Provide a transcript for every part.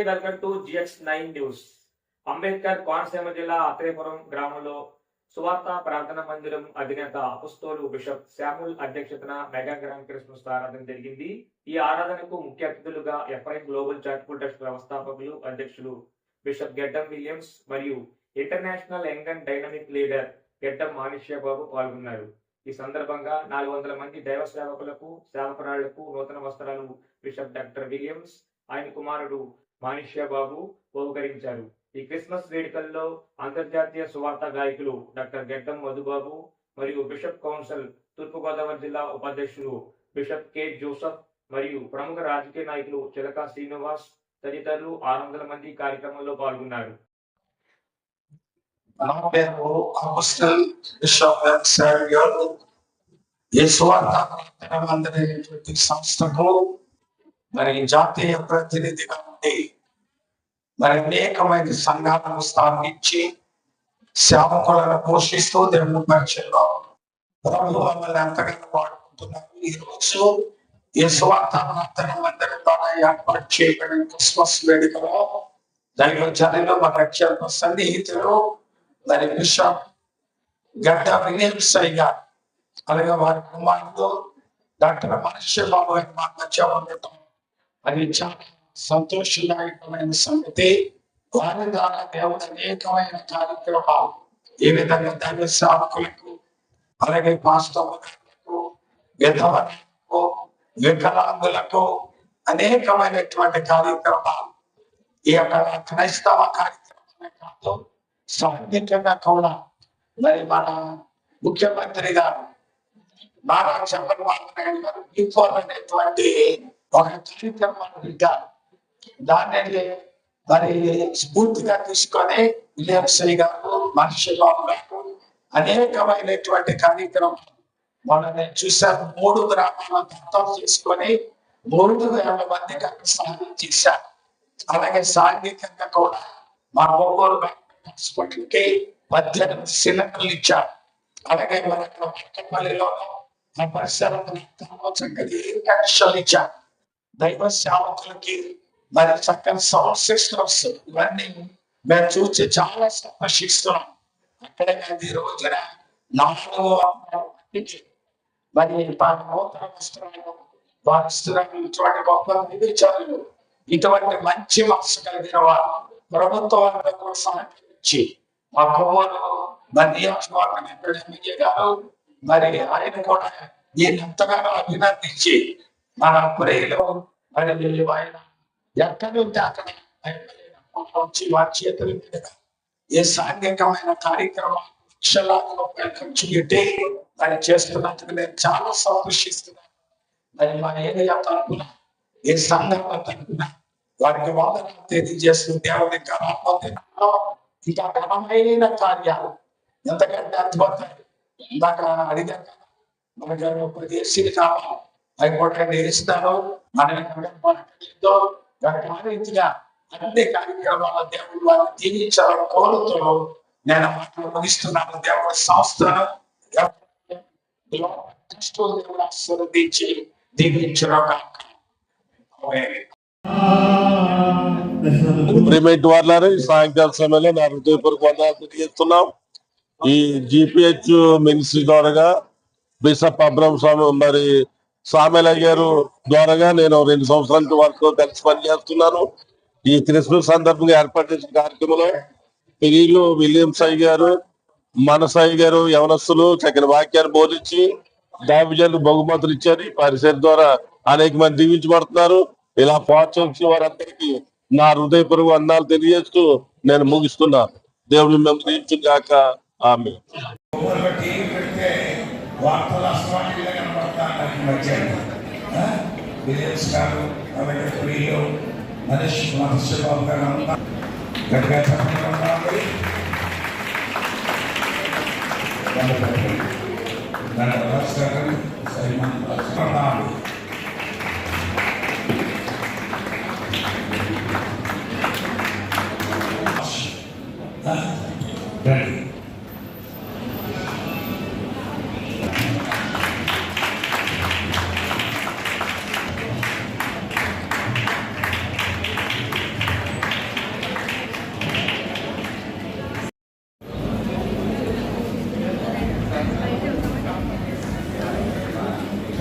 Welcome to GX9 news. Ambedkar Konaseema జిల్లా అత్రేపురం గ్రామంలో సువార్త ప్రార్థన మందిరం అధినేత అపోస్తలుడు బిషప్ శామ్యూల్ అధ్యక్షతన మెగా గ్రాండ్ క్రిస్మస్ ఆరాధన జరిగింది. ఈ ఆరాధనకు ముఖ్య అతిథులుగా ఎఫ్ఐఎం గ్లోబల్ చారిటబుల్ ట్రస్ట్ వ్యవస్థాపకులు అధ్యక్షులు బిషప్ గెడ్డం విలియమ్స్ మరియు international young and dynamic leader Geddam Manikyababu పాల్గొన్నారు. ఈ సందర్భంగా 400 మంది దైవ సేవకులకు సేవకురాళ్లకు నూతన వస్త్రాలు బిషప్ డాక్టర్ విలియమ్స్ ఆయన కుమారుడు మాణిక్యబాబు బహుకరించారు. ఈ క్రిస్మస్ వేడుకల్లో అంతర్జాతీయ సువార్త గాయకులు డాక్టర్ గెడ్డం మధుబాబు మరియు బిషప్ కౌన్సిల్ తూర్పుగోదావరి జిల్లా ఉపాధ్యక్షులు బిషప్ కె జోసెఫ్ మరియు ప్రముఖ రాజకీయ నాయకులు చిలక శ్రీనివాస్ తదితరులు 600 మంది కార్యక్రమంలో పాల్గొన్నారు. నా పేరు అపోస్తల్ బిషప్ శామ్యూల్. ఈ సువార్త మందిరమైనటువంటి సంస్థకు మరి జాతీయ ప్రతినిధిగా ఉండి మరి అనేకమైన సంఘాలను స్థాపించి సేవకులను పోషిస్తూ దేవుని పరిచయంలో ప్రభు మమ్మల్ని ఎంతగానో వాడుకుంటున్నారు. ఈరోజు ఈ సువార్త మందిరం ద్వారా ఏర్పాటు చేయబడిన క్రిస్మస్ వేడుకలో దైవజనులు మన రక్షణ సన్నిహితులు మరి బిషప్ గడ్డం విలియమ్స్ గారు అలాగే వారి కుమారుడు డాక్టర్ మాణిక్యబాబు గారి మా మధ్య ఉండటం అది చాలా సంతోషదాయకమైన సంగతి. వారి ద్వారా దేవుడు అనేకమైన కార్యక్రమాలు ఈ విధంగా దైవ సేవకులకు అలాగే పాస్టర్లకు విధవలకు వికలాంగులకు అనేకమైనటువంటి కార్యక్రమాలు ఈ యొక్క క్రైస్తవ కార్యక్రమమే కాదు సాంఘికంగా కూడా మరి మన ముఖ్యమంత్రి గారు నారా చంద్రబాబు నాయుడు గారు రిఫార్మ్ అనేటువంటి ఒక కార్యక్రమాన్ని పెట్టారు. దాన్ని మరి స్ఫూర్తిగా తీసుకొని విలియమ్స్ గారు మాణిక్యబాబు గారు అనేకమైనటువంటి కార్యక్రమం వాళ్ళని చూశారు. 3 గ్రామాలను దత్తం చేసుకొని 3,000 మందికి అక్కడ సహాయం చేశారు. అలాగే సాంఘికంగా కూడా మా ఒక్కొరు హాస్పిటల్కి 18 సిలిండర్లు ఇచ్చారు. అలాగే మన పట్టపల్లిలో ఆ పరిసరాలు చక్కటి కనెక్షన్లు ఇచ్చారు. దైవ సేవకులకి మరి చక్కని సౌండ్ సిస్టమ్స్ ఇవన్నీ మేము చూసి చాలా సంతోషిస్తున్నాం. అక్కడే ఈ రోజున 4 మరి నూతన వస్త్రాలు వస్త్రాలు ఇటువంటి గొప్ప విచారులు ఇటువంటి మంచి మనసు కలిగిన వారు ప్రభుత్వాన్ని కూడా సహకరించి మా కుమారు మరి నియోజకవర్గం ఎమ్మెల్యే గారు మరి ఆయన కూడా దీన్ని ఎంతగానో అభినందించి మన ప్రియులు మరి ఆయన ఎక్కడి ఉంటే అక్కడ వచ్చి వారి చేతుల మీద ఏ సాంఘికమైన కార్యక్రమం లక్షలాది రూపాయలు ఖర్చు పెట్టి దాన్ని చేస్తున్నందుకు నేను చాలా సంతోషిస్తున్నాను. మరి మా ఏరియా తరపున ఏ సంఘాల తరపున వారికి వాదన తెలియజేస్తూ దేవుని ఇంకా ఘనమైన కార్యాలు ఎంతకంటే అద్భుతం ఇందాక అడిగారు కదా మనకు 10 ఏసీలు కావాలి అవి కూడా నేర్చుతాను మనతో రీతిగా అన్ని కార్యక్రమాల దేవుడు వారిని దీవించాలని కోరుతూ నేను మాటలు ముగిస్తున్నాను. దేవుడి సంస్థను దేవుడు ఆశీర్వదించి దీవించడం ప్రిమేట్ వాళ్ళని సాయంకాల సమయంలో నా హృదయపూర్వక వందనాలు తెలియజేస్తున్నాం. ఈ GPH మినిస్ట్రీ ద్వారా బిషప్ అబ్రహం స్వామి మరి సామెల గారు ద్వారా నేను 2 సంవత్సరాల వరకు కలిసి పనిచేస్తున్నాను. ఈ క్రిస్మస్ సందర్భంగా ఏర్పాటు చేసిన కార్యక్రమంలో పిల్లలు విలియమ్స్ గారు మనసాయి గారు యవనస్తులు చక్కని వాక్యాన్ని బోధించి దైవజనులు బహుమతులు ఇచ్చారు. ఈ పరిసర ద్వారా అనేక మంది దీవించబడుతున్నారు. ఇలా ప్రోత్సహించిన వారందరికీ నా హృదయపూర్వక వందనాలు తెలియజేస్తూ నేను ముగిస్తున్నాను. దేవుడు మిమ్మల్ని దీవించుగాక. ఆమేన్.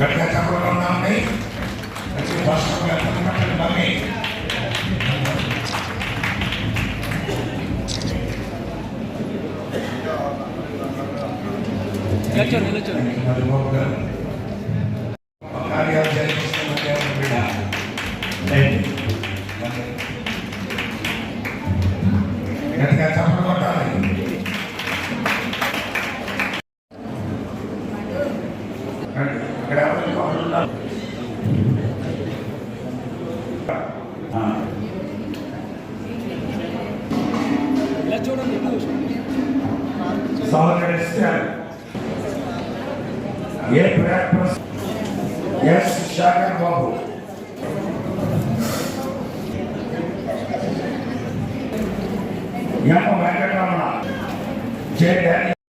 గట్టిగా చెప్పడం ఉన్నాయి. మమ్మీ గట్టిగా చెప్పడం కొట్టాలి. ఇక్కడ ఏ ప్రాక్టీస్ ఎస్ శాఖర్ బాబు ఎం వెంకటరమణ జే